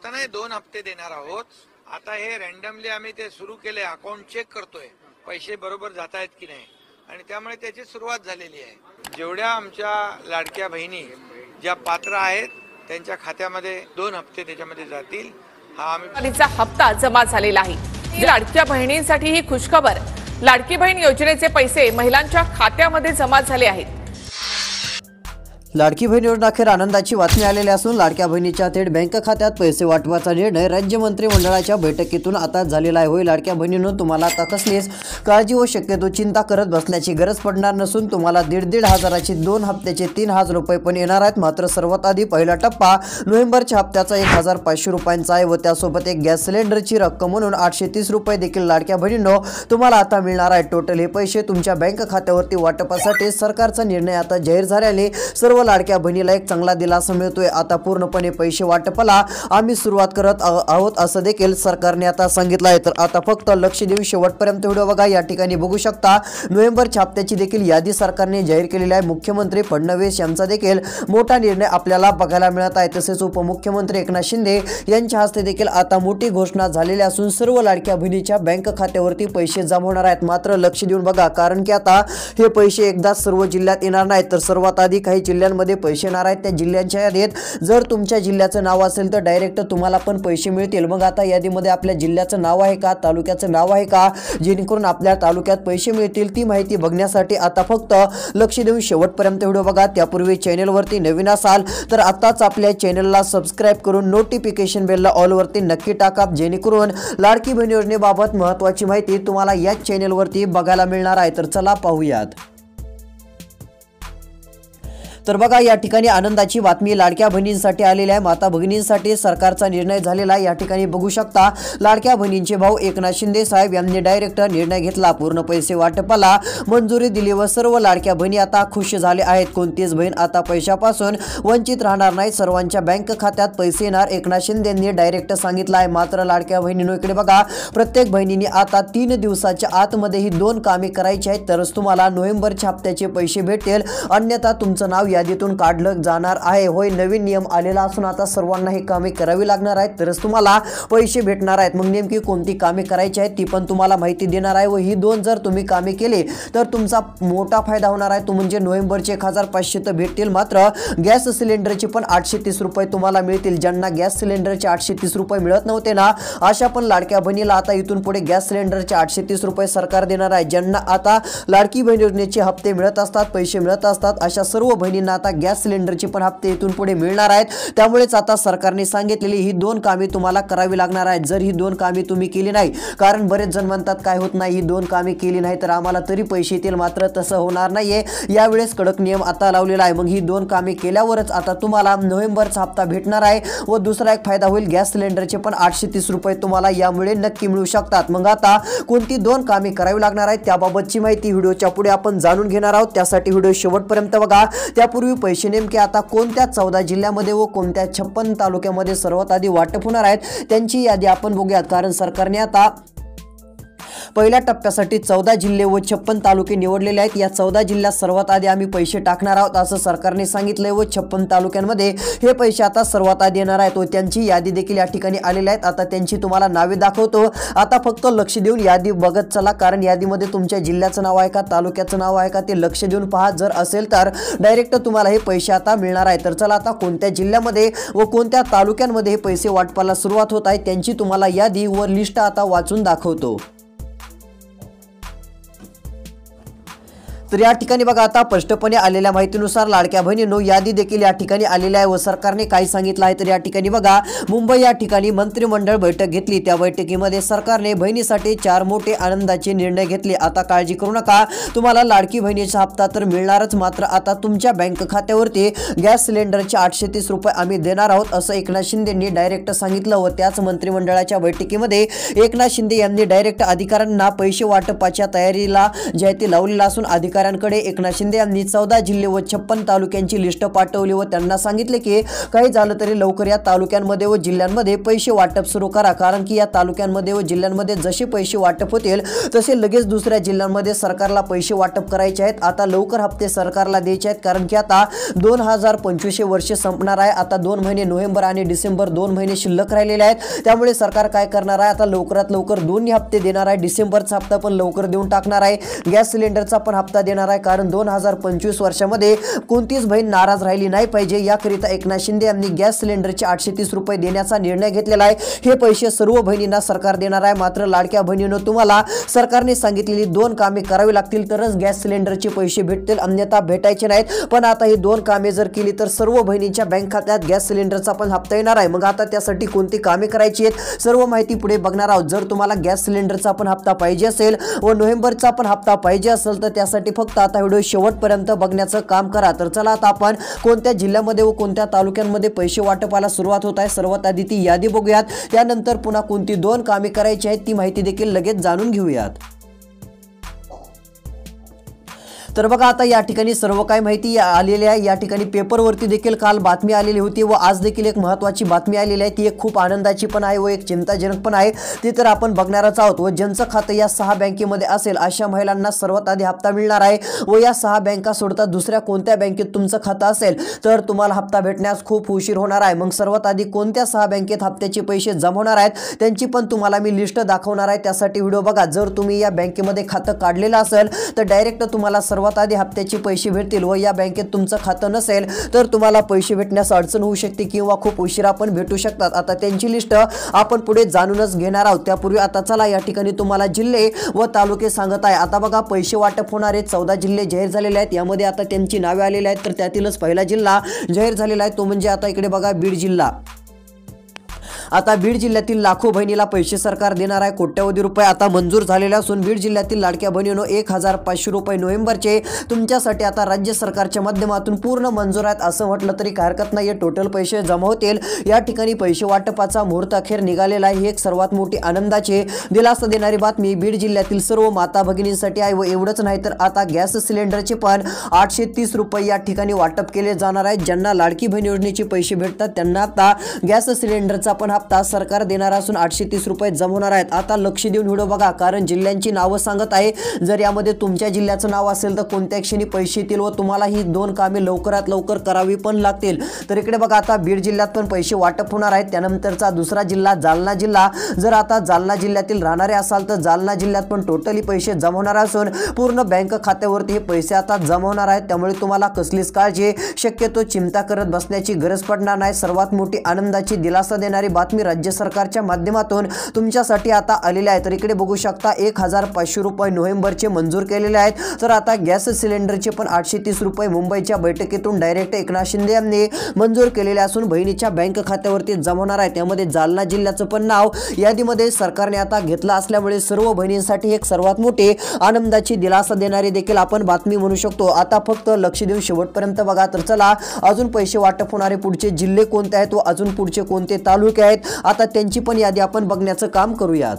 हप्ता नाही 2 हप्ते देणार आहोत। आता हे रॅन्डमली आम्ही ते सुरू केले, अकाउंट चेक करतोय पैसे बरोबर जात आहेत की नाही, आणि त्यामुळे त्याची सुरुवात झालेली आहे। जेवढ्या आमच्या लाडक्या बहिणी ज्या पात्र आहेत त्यांच्या खात्यामध्ये 2 हप्ते त्याच्यामध्ये जातील। हा आम्ही हप्ता जमा झालेला आहे। लाडक्या बहिणींसाठी ही खुशखबर, लाडकी बहीण योजनेचे पैसे महिलांच्या खात्यामध्ये जमा झाले आहेत। लाडकी बहीण योजना अखेर आनंदाची बातमी आलेली असून लाडक्या बहिणीच्या थेट बँक खात्यात पैसे वाटपाचा निर्णय राज्य मंत्रिमंडळाच्या बैठकीतून आता झालेला आहे। होय लाडक्या बहिणींनो, तुम्हाला आता कसलीच काळजी व शक्यतो चिंता करत बसण्याची गरज पडणार नसून तुम्हाला 1,500 हजाराची 2 हप्त्याचे 3,000 रुपये पण येणार आहेत। मात्र सर्वात आधी पहिला टप्पा नोव्हेंबरच्या हप्त्याचा 1,500 रुपयांचा आहे व त्यासोबत एक गॅस सिलेंडरची रक्कम म्हणून 830 रुपये देखील लाडक्या बहिणींनो तुम्हाला आता मिळणार आहे। टोटल हे पैसे तुमच्या बँक खात्यावरती वाटपासाठी सरकारचा निर्णय आता जाहीर झाल्याने सर्व लाडक्या बहिणीला एक चांगला दिलासा मिळतोय। आता पूर्णपणे पैसे वाटपाला आम्ही सुरुवात करत आहोत असं देखील सरकारने आता सांगितलं आहे। तर आता फक्त लक्ष देऊन शेवटपर्यंत व्हिडिओ बघा। या ठिकाणी बघू शकता नोव्हेंबरच्या हप्त्याची देखील यादी सरकारने जाहीर केलेली आहे। मुख्यमंत्री फडणवीस यांचा देखील मोठा निर्णय आपल्याला बघायला मिळत आहे। तसेच उपमुख्यमंत्री एकनाथ शिंदे यांच्या हस्ते देखील आता मोठी घोषणा झालेली असून सर्व लाडक्या बहिणीच्या बँक खात्यावरती पैसे जमा होणार आहेत। मात्र लक्ष देऊन बघा, कारण की आता हे पैसे एकदा सर्व जिल्ह्यात येणार नाहीत, तर सर्वात आधी काही जिल्ह्यांमध्ये पैसे येणार आहेत। त्या जिल्ह्यांच्या यादीत जर तुमच्या जिल्ह्याचं नाव असेल तर डायरेक्ट तुम्हाला पण पैसे मिळतील। मग आता यादीमध्ये आपल्या जिल्ह्याचं नाव आहे का, तालुक्याचं नाव आहे का, जेणेकरून आपल्या तालुक्यात पैसे मिळतील ती माहिती बघण्यासाठी आता फक्त लक्ष देऊन शेवटपर्यंत व्हिडिओ बघा। त्यापूर्वी चॅनलवरती नवीन असाल तर आताच आपल्या चॅनलला सबस्क्राइब करून नोटिफिकेशन बेलला ऑल वरती नक्की टाका, जेणेकरून लाडकी बहीण योजनेबाबत महत्त्वाची माहिती तुम्हाला या चॅनलवरती बघायला मिळणार आहे। तर चला पाहूयात। तर बघा, या ठिकाणी आनंदाची बातमी लाडक्या बहिणींसाठी आलेली आहे। माता भगिनींसाठी सरकारचा निर्णय झालेला आहे। या ठिकाणी बघू शकता लाडक्या बहिणींचे भाऊ एकनाथ शिंदे साहेब यांनी डायरेक्ट निर्णय घेतला, पूर्ण पैसे वाटपाला मंजुरी दिली व सर्व लाडक्या बहिणी आता खुश झाले आहेत। कोणतीच बहीण आता पैशापासून वंचित राहणार नाही, सर्वांच्या बँक खात्यात पैसे येणार एकनाथ शिंदे यांनी डायरेक्ट सांगितलं आहे। मात्र लाडक्या बहिणींनो इकडे बघा, प्रत्येक बहिणीने आता 3 दिवसाच्या आतमध्ये ही 2 कामे करायची आहेत, तरच तुम्हाला नोव्हेंबरच्या हप्त्याचे पैसे भेटतील, अन्यथा तुमचं नाव यादीतून काढलं जाणार आहे। होय, नवीन नियम आलेला असून आता सर्वांना ही कामे करावी लागणार आहेत, तरच तुम्हाला पैसे भेटणार आहेत। मग नेमकी कोणती कामे करायची आहेत ती पण तुम्हाला माहिती देणार आहे व ही 2 जर तुम्ही कामे केली तर तुमचा मोठा फायदा होणार आहे। तो म्हणजे नोव्हेंबरचे 1,500 तर भेटतील, मात्र गॅस सिलेंडरचे पण 830 रुपये तुम्हाला मिळतील। ज्यांना गॅस सिलेंडरचे 830 रुपये मिळत नव्हते ना, अशा पण लाडक्या बहिणीला आता इथून पुढे गॅस सिलेंडरचे 830 रुपये सरकार देणार आहे। ज्यांना आता लाडकी बहीण योजनेचे हप्ते मिळत असतात, पैसे मिळत असतात, अशा सर्व बहिणी आता गॅस सिलेंडरचे पण हप्ते इथून पुढे मिळणार आहेत। त्यामुळेच आता सरकारने सांगितलेली ही 2 कामे तुम्हाला करावी लागणार आहेत। जर ही 2 कामे तुम्ही केली नाही, कारण बरेच जण म्हणतात काय होत नाही, ही 2 कामे केली नाही तर आम्हाला तरी पैसे येतील, मात्र तसं होणार नाहीये। यावेळेस कडक नियम आता लावलेला आहे। मग ही 2 कामे केल्यावरच आता तुम्हाला नोव्हेंबरचा हप्ता भेटणार आहे व दुसरा एक फायदा होईल, गॅस सिलेंडरचे पण 830 रुपये तुम्हाला यामुळे नक्की मिळू शकतात। मग आता कोणती 2 कामे करावी लागणार आहेत त्याबाबतची माहिती व्हिडिओच्या पुढे आपण जाणून घेणार आहोत, त्यासाठी व्हिडिओ शेवटपर्यंत बघा। त्यापूर्वी पैसे नेमके आता कोणत्या 14 जिल्ह्यामध्ये व कोणत्या 56 तालुक्यामध्ये सर्वात आधी वाटप होणार आहेत त्यांची यादी आपण बघूयात। कारण सरकारने आता पहिल्या टप्प्यासाठी 14 जिल्हे व 56 तालुके निवडलेले आहेत। या 14 जिल्ह्यात सर्वात आधी आम्ही पैसे टाकणार आहोत असं सरकारने सांगितलंय व 56 तालुक्यांमध्ये हे पैसे आता सर्वात आधी येणार आहेत व त्यांची यादी देखील या ठिकाणी आलेली आहेत। आता त्यांची तुम्हाला नावे दाखवतो, आता फक्त लक्ष देऊन यादी बघत चला, कारण यादीमध्ये तुमच्या जिल्ह्याचं नाव आहे का, तालुक्याचं नाव आहे का ते लक्ष देऊन पहा। जर असेल तर डायरेक्ट तुम्हाला हे पैसे आता मिळणार आहेत। तर चला, आता कोणत्या जिल्ह्यामध्ये व कोणत्या तालुक्यांमध्ये हे पैसे वाटपाला सुरुवात होत आहे त्यांची तुम्हाला यादी व लिस्ट आता वाचून दाखवतो। तर या ठिकाणी बघा, आता स्पष्टपणे आलेल्या माहितीनुसार लाडक्या बहिणींनो यादी देखील या ठिकाणी आलेली आहे व सरकारने काय सांगितलं आहे तर या ठिकाणी बघा, मुंबई या ठिकाणी मंत्रिमंडळ बैठक घेतली। त्या बैठकीमध्ये सरकारने बहिणीसाठी 4 मोठे आनंदाचे निर्णय घेतले। आता काळजी करू नका, तुम्हाला लाडकी बहिणीचा हप्ता तर मिळणारच, मात्र आता तुमच्या बँक खात्यावरती गॅस सिलेंडरचे 830 रुपये आम्ही देणार आहोत असं एकनाथ शिंदेंनी डायरेक्ट सांगितलं व त्याच मंत्रिमंडळाच्या बैठकीमध्ये एकनाथ शिंदे यांनी डायरेक्ट अधिकाऱ्यांना पैसे वाटपाच्या तयारीला जाहिराती लावलेला असून अधिकारी अधिकाऱ्यांकडे एकनाथ शिंदे यांनी 14 जिल्हे व 56 तालुक्यांची लिस्ट पाठवली व त्यांना सांगितले की काही झालं तरी लवकर या तालुक्यांमध्ये व जिल्ह्यांमध्ये पैसे वाटप सुरू करा, कारण की या तालुक्यांमध्ये व जिल्ह्यांमध्ये जसे पैसे वाटप होतील तसे लगेच दुसऱ्या जिल्ह्यांमध्ये सरकारला पैसे वाटप करायचे आहेत। आता लवकर हप्ते सरकारला द्यायचे आहेत, कारण की आता 2025 वर्ष संपणार आहे। आता 2 महिने नोव्हेंबर आणि डिसेंबर 2 महिने शिल्लक राहिलेले आहेत। त्यामुळे सरकार काय करणार आहे, आता लवकरात लवकर दोन्ही हप्ते देणार आहे। डिसेंबरचा हप्ता पण लवकर देऊन टाकणार आहे, गॅस सिलेंडरचा पण हप्ता देणार आहे, कारण 2025 वर्षामध्ये कोणतीच बहीण नाराज राहिली नाही पाहिजे याकरिता एकनाथ शिंदे यांनी गॅस सिलेंडरचे 830 रुपये देण्याचा निर्णय घेतलेला आहे। हे पैसे सर्व बहिणींना सरकार देणार आहे। मात्र लाडक्या बहिणींनो, तुम्हाला सरकारने सांगितलेली 2 कामे करावी लागतील तरच गॅस सिलेंडरचे पैसे भेटतील, अन्यथा भेटायचे नाहीत। पण आता ही 2 कामे जर केली तर सर्व बहिणींच्या बँक खात्यात गॅस सिलेंडरचा पण हप्ता येणार आहे। मग आता त्यासाठी कोणती कामे करायची आहेत सर्व माहिती पुढे बघणार आहोत। जर तुम्हाला गॅस सिलेंडरचा पण हप्ता पाहिजे असेल व नोव्हेंबरचा पण हप्ता पाहिजे असेल तर त्यासाठी फक्त आता व्हिडिओ शेवटपर्यंत बघण्याचं काम करा। तर चला आता आपण कोणत्या जिल्ह्यामध्ये व कोणत्या तालुक्यांमध्ये पैसे वाटपाला सुरुवात होत आहे सर्वात आधी ती यादी बघूयात। त्यानंतर पुन्हा कोणती 2 कामे करायची आहेत ती माहिती देखील लगेच जाणून घेऊयात। तर बघा, आता या ठिकाणी सर्व काही माहिती आलेली आहे। या ठिकाणी पेपरवरती देखील काल बातमी आलेली होती व आज देखील एक महत्त्वाची बातमी आलेली आहे। ती एक खूप आनंदाची पण आहे व एक चिंताजनक पण आहे, ती तर आपण बघणारच आहोत। व ज्यांचं खातं या 6 बँकेमध्ये असेल अशा महिलांना सर्वात आधी हप्ता मिळणार आहे व या 6 बँका सोडता दुसऱ्या कोणत्या बँकेत तुमचं खातं असेल तर तुम्हाला हप्ता भेटण्यास खूप उशीर होणार आहे। मग सर्वात आधी कोणत्या 6 बँकेत हप्त्याचे पैसे जमा होणार आहेत त्यांची पण तुम्हाला मी लिस्ट दाखवणार आहे, त्यासाठी व्हिडिओ बघा। जर तुम्ही या बँकेमध्ये खातं काढलेलं असेल तर डायरेक्ट तुम्हाला सर्वात आधी हप्त्याचे पैसे भेटतील व या बँकेत तुमचं खातं नसेल तर तुम्हाला पैसे भेटण्यास अडचण होऊ शकते किंवा खूप उशिरा पण भेटू शकतात। आता त्यांची लिस्ट आपण पुढे जाणूनच घेणार आहोत। त्यापूर्वी आता चला या ठिकाणी तुम्हाला जिल्हे व तालुके सांगत आहे। आता बघा, पैसे वाटप होणारे 14 जिल्हे जाहीर झालेले आहेत। यामध्ये आता त्यांची नावे आलेली आहेत, तर त्यातीलच पहिला जिल्हा जाहीर झालेला आहे तो म्हणजे आता इकडे बघा बीड जिल्हा। आता बीड जिल्ह्यातील लाखो बहिणीला पैसे सरकार देणार आहे, कोट्यवधी रुपये आता मंजूर झालेले असून बीड जिल्ह्यातील लाडक्या बहिणींनो 1500 रुपये नोव्हेंबरचे तुमच्यासाठी आता राज्य सरकारच्या माध्यमातून पूर्ण मंजूर आहेत असं म्हटलं तरी काही हरकत नाही। टोटल पैसे जमा होतील। या ठिकाणी पैसे वाटपाचा मुहूर्त अखेर निघालेला आहे। ही एक सर्वात मोठी आनंदाची दिलासा देणारी बातमी बीड जिल्ह्यातील सर्व माता भगिनींसाठी आहे। व एवढंच नाही तर आता गॅस सिलेंडरचे पण 830 रुपये या ठिकाणी वाटप केले जाणार आहेत। ज्यांना लाडकी बहीण योजनेचे पैसे भेटतात त्यांना आता गॅस सिलेंडरचा पण हप्ता सरकार देणार असून 830 रुपये जमा होणार आहेत। आता लक्ष देऊन व्हिडिओ बघा, कारण जिल्ह्यांची नावं सांगत आहे। जर यामध्ये तुमच्या जिल्ह्याचं नाव असेल तर कोणत्या क्षणी पैसे येतील व तुम्हाला ही 2 कामे लवकरात लवकर करावी पण लागतील। तर इकडे बघा, आता बीड जिल्ह्यात पण पैसे वाटप होणार आहेत। त्यानंतरचा दुसरा जिल्हा जालना जिल्हा। जर आता जालना जिल्ह्यातील राहणारे असाल तर जालना जिल्ह्यात पण टोटली पैसे जमा होणार असून पूर्ण बँक खात्यावरती हे पैसे आता जमा होणार आहेत। त्यामुळे तुम्हाला कसलीच काळजी शक्यतो चिंता करत बसण्याची गरज पडणार नाही। सर्वात मोठी आनंदाची दिलासा देणारी बातमी राज्य सरकारच्या माध्यमातून तुमच्यासाठी आता आलेले आहे। तर इकडे बघू शकता 1500 रुपये नोव्हेंबरचे मंजूर केलेले आहेत। तर आता गॅस सिलेंडरचे पण 830 रुपये मुंबईच्या बैठकीतून डायरेक्ट एकनाथ शिंदे यांनी मंजूर केलेले असून बहिणीच्या बँक खात्यावरती जमा होणार आहे। त्यामध्ये जालना जिल्ह्याचं पण नाव यादीमध्ये सरकारने आता घेतलं असल्यामुळे सर्व बहिणींसाठी एक सर्वात मोठी आनंदाची दिलासा देणारी देखील आपण बातमी म्हणू शकतो। आता फक्त लक्ष देऊन शेवटपर्यंत बघा। तर चला, अजून पैसे वाटप होणारे पुढचे जिल्हे कोणते आहेत व अजून पुढचे कोणते तालुके आहेत आता त्यांची पण यादी आपण बघण्याचं काम करूयात।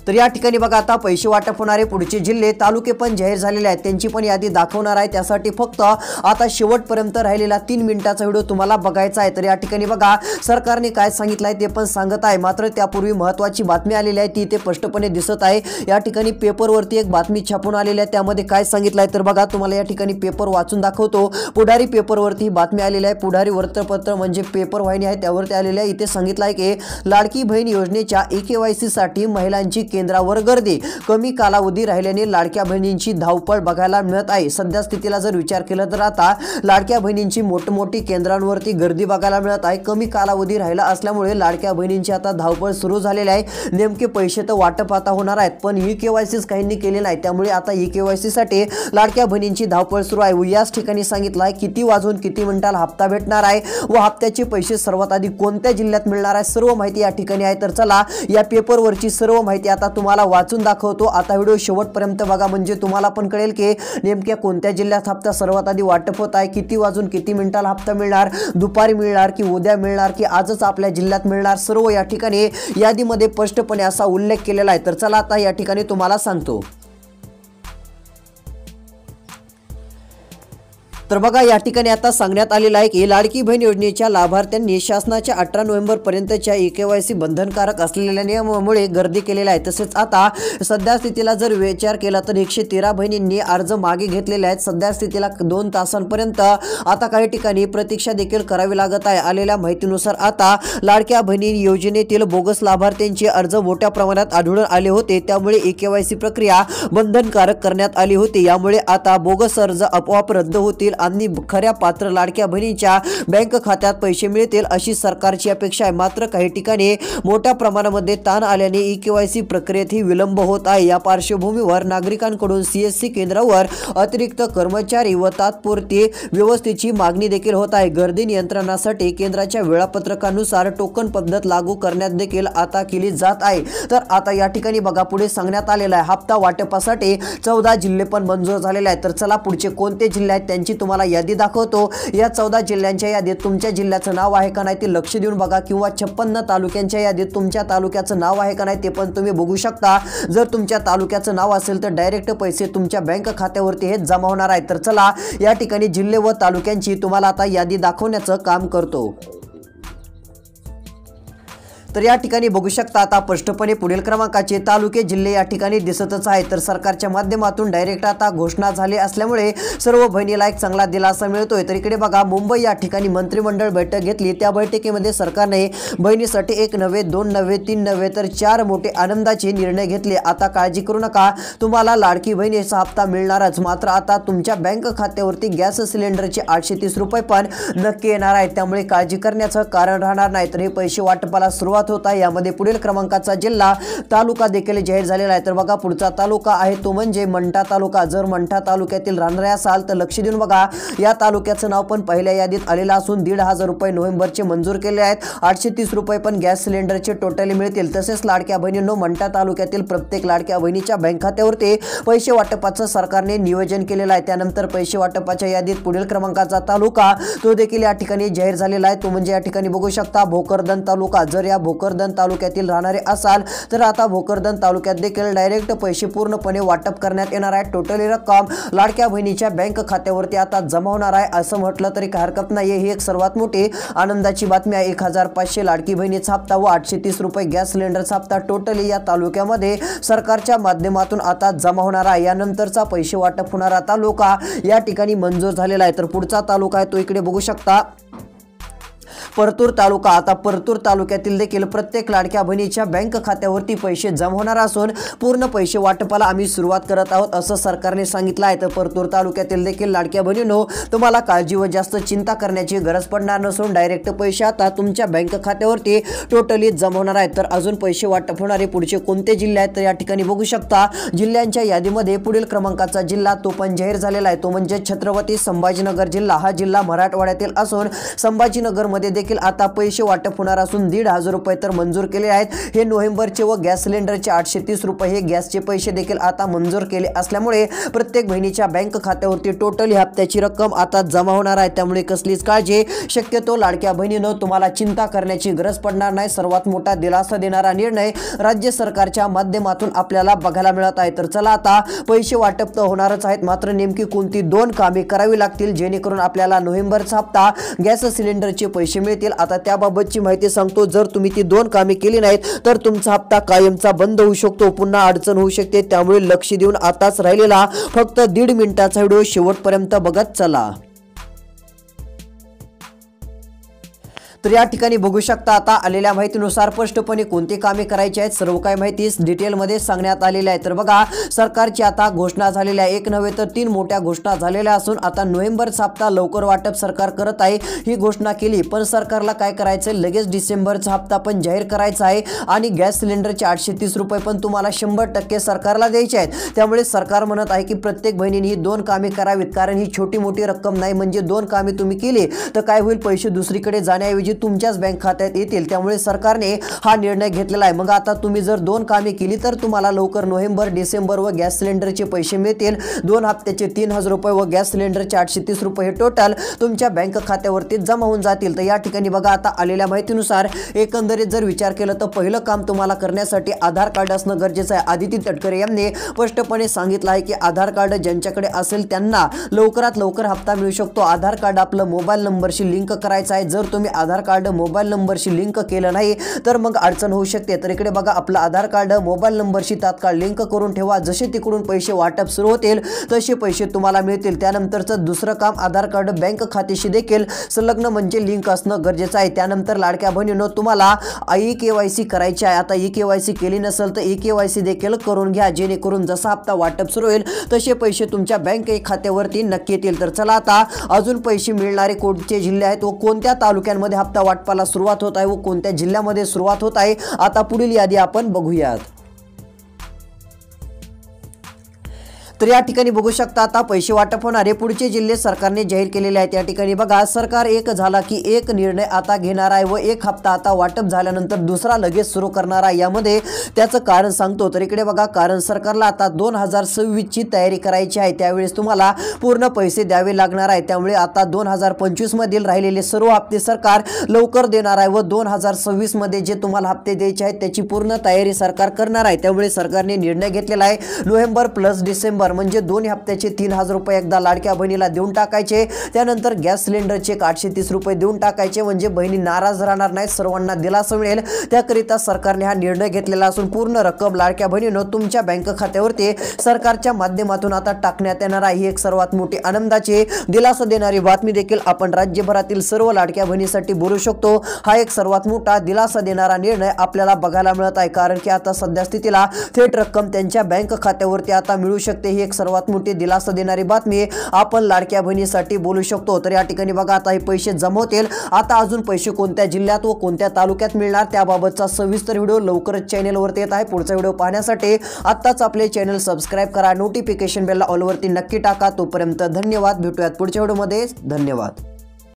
तर या ठिकाणी बघा, आता पैसे वाटप होणारे पुढचे जिल्हे तालुके पण जाहीर झालेले आहेत, त्यांची पण यादी दाखवणार आहे। त्यासाठी फक्त आता शेवटपर्यंत राहिलेला 3 मिनिटाचा व्हिडिओ तुम्हाला बघायचा आहे। तर या ठिकाणी बघा, सरकारने काय सांगितलं आहे ते पण सांगत आहे। मात्र त्यापूर्वी महत्त्वाची बातमी आलेली आहे, ती इथे स्पष्टपणे दिसत आहे। या ठिकाणी पेपरवरती एक बातमी छापून आलेली आहे, त्यामध्ये काय सांगितलं आहे तर बघा, तुम्हाला या ठिकाणी पेपर वाचून दाखवतो। पुढारी पेपरवरती ही बातमी आलेली आहे। पुढारी वृत्तपत्र म्हणजे पेपर वाहिनी आहे, त्यावरती आलेली आहे। इथे सांगितलं आहे की लाडकी बहीण योजनेच्या EKYC साठी महिलांची केंद्रावर गर्दी, कमी कालावधी राहिल्याने लाडक्या बहिणींची धावपळ बघायला मिळत आहे। सध्या स्थितीला जर विचार केला तर आता लाडक्या बहिणींची मोठमोठी केंद्रांवरती गर्दी बघायला मिळत आहे। कमी कालावधी राहिला असल्यामुळे लाडक्या बहिणींची आता धावपळ सुरू झालेली आहे। नेमके पैसे तर वाटप आता होणार आहेत, पण EKYC काहींनी केले नाही, त्यामुळे आता EKYC साठी लाडक्या बहिणींची धावपळ सुरू आहे। व याच ठिकाणी सांगितलं आहे किती वाजून किती मिनिटाला हप्ता भेटणार आहे व हप्त्याचे पैसे सर्वात आधी कोणत्या जिल्ह्यात मिळणार आहे सर्व माहिती या ठिकाणी आहे। तर चला, या पेपरवरची सर्व माहिती आता तुम्हाला वाचून दाखवतो। आता व्हिडिओ शेवटपर्यंत बघा, म्हणजे तुम्हाला पण कळेल की नेमक्या कोणत्या जिल्ह्यात हप्ता सर्वात आधी वाटप होत आहे, किती वाजून किती मिनिटाला हप्ता मिळणार, दुपारी मिळणार की उद्या मिळणार की आजच आपल्या जिल्ह्यात मिळणार, सर्व या ठिकाणी यादीमध्ये स्पष्टपणे असा उल्लेख केलेला आहे। तर चला, आता या ठिकाणी तुम्हाला सांगतो। तर बघा या ठिकाणी आता सांगण्यात आलेलं आहे की लाडकी बहीण योजनेच्या लाभार्थ्यांनी शासनाच्या 18 नोव्हेंबर पर्यंतच्या EKYC बंधनकारक असलेल्या नियमामुळे गर्दी केलेली आहे। तसेच आता सध्या स्थितीला जर विचार केला तर 113 बहिणींनी अर्ज मागे घेतलेले आहेत। सध्या स्थितीला 2 तासांपर्यंत आता काही ठिकाणी प्रतीक्षा देखील करावी लागत आहे। आलेल्या माहितीनुसार आता लाडक्या बहिणी योजनेतील बोगस लाभार्थ्यांचे अर्ज मोठ्या प्रमाणात आढळून आले होते, त्यामुळे EKYC प्रक्रिया बंधनकारक करण्यात आली होती। यामुळे आता बोगस अर्ज आपोआप रद्द होतील आणि खऱ्या पात्र लाडक्या बहिणीच्या बँक खात्यात पैसे मिळतील अशी सरकारची अपेक्षा आहे। मात्र काही ठिकाणी मोठ्या प्रमाणामध्ये ताण आल्याने EKYC प्रक्रियेतही विलंब होत आहे। या पार्श्वभूमीवर नागरिकांकडून CSC केंद्रावर अतिरिक्त कर्मचारी व तात्पुरती व्यवस्थेची मागणी देखील होत आहे। गर्दी नियंत्रणासाठी केंद्राच्या वेळापत्रकानुसार टोकन पद्धत लागू करण्यात देखील आता केली जात आहे। तर आता या ठिकाणी बघा पुढे सांगण्यात आलेलं आहे हप्ता वाटपासाठी 14 जिल्हे पण मंजूर झालेले आहेत। तर चला पुढचे कोणते जिल्हे आहेत त्यांची तुम्हाला यादी दाखवतो। या 14 जिल्ह्यांच्या यादीत तुमच्या जिल्ह्याचं नाव आहे का नाही ते लक्ष देऊन बघा, किंवा 56 तालुक्यांच्या यादीत तुमच्या तालुक्याचं नाव आहे का नाही ते पण तुम्ही बघू शकता। जर तुमच्या तालुक्याचं नाव असेल तर डायरेक्ट पैसे तुमच्या बँक खात्यावरती हे जमा होणार आहे। तर चला या ठिकाणी जिल्हे व तालुक्यांची तुम्हाला आता यादी दाखवण्याचं काम करतो। तर या ठिकाणी बघू शकता आता स्पष्टपणे पुढील क्रमांकाचे तालुके जिल्हे या ठिकाणी दिसतच आहे। तर सरकारच्या माध्यमातून डायरेक्ट आता घोषणा झाली असल्यामुळे सर्व बहिणीला एक चांगला दिलासा मिळतोय। तर इकडे बघा मुंबई या ठिकाणी मंत्रिमंडळ बैठक घेतली। त्या बैठकीमध्ये सरकारने बहिणीसाठी 1 नव्हे 2 नव्हे 3 नव्हे तर 4 मोठे आनंदाचे निर्णय घेतले। आता काळजी करू नका, तुम्हाला लाडकी बहिणीचा हप्ता मिळणारच। मात्र आता तुमच्या बँक खात्यावरती गॅस सिलेंडरचे 830 रुपये पण नक्की येणार आहेत, त्यामुळे काळजी करण्याचं कारण राहणार नाही। तर हे पैसे वाटपाला सुरुवात होता। यामध्ये पुढील क्रमांकाचा जिल्हा तालुका देखील जाहीर झालेला आहे। तर बघा पुढचा तालुका आहे तो म्हणजे मंठा तालुका। जर मंठा तालुक्यातील राहणारे असाल तर लक्ष देऊन बघा, या तालुक्याचं नाव पण पहिल्या यादीत आलेलं असून 1,500 रुपये नोव्हेंबरचे मंजूर केले आहेत। 830 रुपये पण गॅस सिलेंडरचे टोटली मिळतील। तसेच लाडक्या बहिणींनो मंठा तालुक्यातील प्रत्येक लाडक्या बहिणीच्या बँक खात्यावरती पैसे वाटपाचं सरकारने नियोजन केलेलं आहे। त्यानंतर पैसे वाटपाच्या यादीत पुढील क्रमांकाचा तालुका तो देखील या ठिकाणी जाहीर झालेला आहे। तो म्हणजे या ठिकाणी बघू शकता भोकरदन तालुका। जर या भोकरदन तालुक्यातील राहणारे असाल तर आता भोकरदन तालुक्यात देखील डायरेक्ट पैसे पूर्णपणे वाटप करण्यात येणार आहे। टोटली रक्कम लाडक्या बहिणीच्या बँक खात्यावरती आता जमा होणार आहे असं म्हटलं तरी काही हरकत नाही। ही एक सर्वात मोठी आनंदाची बातमी आहे। 1500 लाडकी बहिणीचा हप्ता व 830 रुपये गॅस सिलेंडरचा हप्ता टोटली या तालुक्यामध्ये सरकारच्या माध्यमातून आता जमा होणार आहे। यानंतरचा पैसे वाटप होणारा तालुका या ठिकाणी मंजूर झालेला आहे। तर पुढचा तालुका आहे तो इकडे बघू शकता परतूर तालुका। आता परतूर तालुक्यातील देखील प्रत्येक लाडक्या बहिणीच्या बँक खात्यावरती पैसे जमा होणार असून पूर्ण पैसे वाटपाला आम्ही सुरुवात करत आहोत असं सरकारने सांगितलं आहे। तर परतूर तालुक्यातील देखील लाडक्या बहिणींनो तुम्हाला काळजी व जास्त चिंता करण्याची गरज पडणार नसून डायरेक्ट पैसे आता तुमच्या बँक खात्यावरती टोटली जमा होणार आहेत। तर अजून पैसे वाटप होणारे पुढचे कोणते जिल्हे आहेत तर या ठिकाणी बघू शकता जिल्ह्यांच्या यादीमध्ये पुढील क्रमांकाचा जिल्हा तो पण जाहीर झालेला आहे। तो म्हणजे छत्रपती संभाजीनगर जिल्हा। हा जिल्हा मराठवाड्यातील असून संभाजीनगर मध्ये देखील आता पैसे वाटप होणार असून 1,500 रुपये तर मंजूर केले आहेत। हे नोव्हेंबरचे व गॅस सिलेंडरचे 830 रुपये हे गॅसचे पैसे देखील आता मंजूर केले असल्यामुळे प्रत्येक बहिणीच्या बँक खात्यावरती टोटली हप्त्याची रक्कम आता जमा होणार आहे। त्यामुळे कसलीच काळजी शक्यतो लाडक्या बहिणींनो तुम्हाला चिंता करण्याची गरज पडणार नाही। सर्वात मोठा दिलासा देणारा निर्णय राज्य सरकारच्या माध्यमातून आपल्याला बघायला मिळत आहे। तर चला आता पैसे वाटप तर होणारच आहेत, मात्र नेमकी कोणती 2 कामे करावी लागतील जेणेकरून आपल्याला नोव्हेंबरचा हप्ता गॅस सिलेंडरचे पैसे मिळतील आता त्याबाबतची माहिती सांगतो। जर तुम्ही ती 2 कामे केली नाहीत तर तुमचा हप्ता कायमचा बंद होऊ शकतो, पुन्हा अडचण होऊ शकते। त्यामुळे लक्ष देऊन आताच राहिलेला फक्त 1.5 मिनिटाचा व्हिडिओ शेवटपर्यंत बघत चला। तर या ठिकाणी बघू शकता आता आलेल्या माहितीनुसार स्पष्टपणे कोणती कामे करायची आहेत सर्व काही माहिती डिटेलमध्ये सांगण्यात आलेली आहे। तर बघा सरकारची आता घोषणा झालेली आहे। 1 नव्हे तर 3 मोठ्या घोषणा झालेल्या असून आता नोव्हेंबरचा हप्ता लवकर वाटप सरकार करत आहे ही घोषणा केली, पण सरकारला काय करायचं लगेच डिसेंबरचा हप्ता पण जाहीर करायचा आहे आणि गॅस सिलेंडरचे 830 रुपये पण तुम्हाला 100% सरकारला द्यायचे आहेत। त्यामुळे सरकार म्हणत आहे की प्रत्येक बहिणीने ही 2 कामे करावीत, कारण ही छोटी मोठी रक्कम नाही। म्हणजे 2 कामे तुम्ही केली तर काय होईल पैसे दुसरीकडे जाण्याऐवजी तुमच्याच बँक खात्यात येतील. त्यामुळे सरकारने हा निर्णय घेतलेला आहे. मग आता तुम्ही जर 2 कामे केली तर तुम्हाला लवकर नोव्हेंबर, डिसेंबर व गॅस सिलेंडरचे पैसे मिळतील. 2 हप्त्याचे 3000 रुपये व गॅस सिलेंडरचे 830 रुपये हे टोटल तुमच्या बँक खात्यावरती जमा होऊन जातील. तर या ठिकाणी बघा, आता आलेल्या माहितीनुसार एकंदरीत जर विचार केला तर पहिलं काम तुम्हाला करण्यासाठी आधार कार्ड असणं गरजेचं आहे. आदिती तटकरे यांनी स्पष्टपणे सांगितलं आहे की आधार कार्ड ज्यांच्याकडे असेल त्यांना लवकरात लवकर हप्ता मिळू शकतो. आधार कार्ड आपलं मोबाईल नंबरशी लिंक करायचं आहे. जर तुम्ही आधार कार्ड मोबाईल नंबरशी लिंक केलं नाही तर मग अडचण होऊ शकते. तर इकडे बघा, आपलं आधार कार्ड मोबाईल नंबरशी तात्काळ लिंक करून ठेवा. जसे तिकडून पैसे वाटप सुरू होतील तसे पैसे तुम्हाला मिळतील. त्यानंतरचं दुसरं काम, आधार कार्ड बँक खात्याशी देखील संलग्न म्हणजे लिंक असणं गरजेचं आहे. त्यानंतर लाडक्या बहिणींनो, तुम्हाला ई-KYC करायची आहे. आता ई-KYC केली नसेल तर ई-KYC देखील करून घ्या, जेणेकरून जसा हप्ता वाटप सुरू होईल तसे पैसे तुमच्या बँक खात्यावरती नक्की येतील. तर चला, आता अजून पैसे मिळणारे कोणते जिल्हे आहेत व कोणत्या तालुक्यांमध्ये हप्ता वाटपाला सुरुवात होत आहे व कोणत्या जिल्ह्यामध्ये सुरुवात होत आहे, आता पुढील यादी आपण बघूयात. तर या ठिकाणी बघू शकता, आता पैसे वाटप होणारे पुढचे जिल्हे सरकारने जाहीर केलेले आहेत. या ठिकाणी बघा, सरकार एक झाला की एक निर्णय आता घेणार आहे व एक हप्ता आता वाटप झाल्यानंतर दुसरा लगेच सुरू करणार आहे. यामध्ये त्याचं कारण सांगतो. तर इकडे बघा, कारण सरकारला आता 2026 ची तयारी करायची आहे. त्यावेळेस तुम्हाला पूर्ण पैसे द्यावे लागणार आहे. त्यामुळे आता 2025 मधील राहिलेले सर्व हप्ते सरकार लवकर देणार आहे व 2026 मध्ये जे तुम्हाला हप्ते द्यायचे आहेत त्याची पूर्ण तयारी सरकार करणार आहे. त्यामुळे सरकारने निर्णय घेतलेला आहे, नोव्हेंबर प्लस डिसेंबर म्हणजे 2 हप्त्याचे 3000 रुपये एकदा लाडक्या बहिणीला देऊन टाकायचे. त्यानंतर गॅस सिलेंडरचे 830 रुपये देऊन टाकायचे, म्हणजे बहिणी नाराज राहणार नाहीत, सर्वांना दिलासा मिळेल. त्याकरिता सरकारने हा निर्णय घेतलेला असून पूर्ण रक्कम लाडक्या बहिणींनो तुमच्या बँक खात्यावरती सरकारच्या माध्यमातून आता टाकण्यात येणार आहे. ही एक सर्वात मोठी आनंदाची, दिलासा देणारी बातमी देखील आपण राज्यभरातील सर्व लाडक्या बहिणीसाठी बोलू शकतो. हा एक सर्वात मोठा दिलासा देणारा निर्णय आपल्याला बघायला मिळत आहे. कारण की आता सध्या स्थितीला थेट रक्कम त्यांच्या बँक खात्यावरती आता मिळू शकते. ही एक सर्वात मोठी दिलासा देणारी बातमी आपण लाडक्या बहिणीसाठी बोलू शकतो. तर या ठिकाणी बघा, आता हे पैसे जमा होतील. आता अजून पैसे कोणत्या जिल्ह्यात व कोणत्या तालुक्यात मिळणार त्याबाबतचा सविस्तर व्हिडिओ लवकरच चॅनलवरती येत आहे. पुढचा व्हिडिओ पाहण्यासाठी आत्ताच आपले चॅनल सबस्क्राईब करा, नोटिफिकेशन बेल ऑल वरती नक्की टाका. तोपर्यंत धन्यवाद. भेटूयात पुढच्या व्हिडिओमध्ये. धन्यवाद.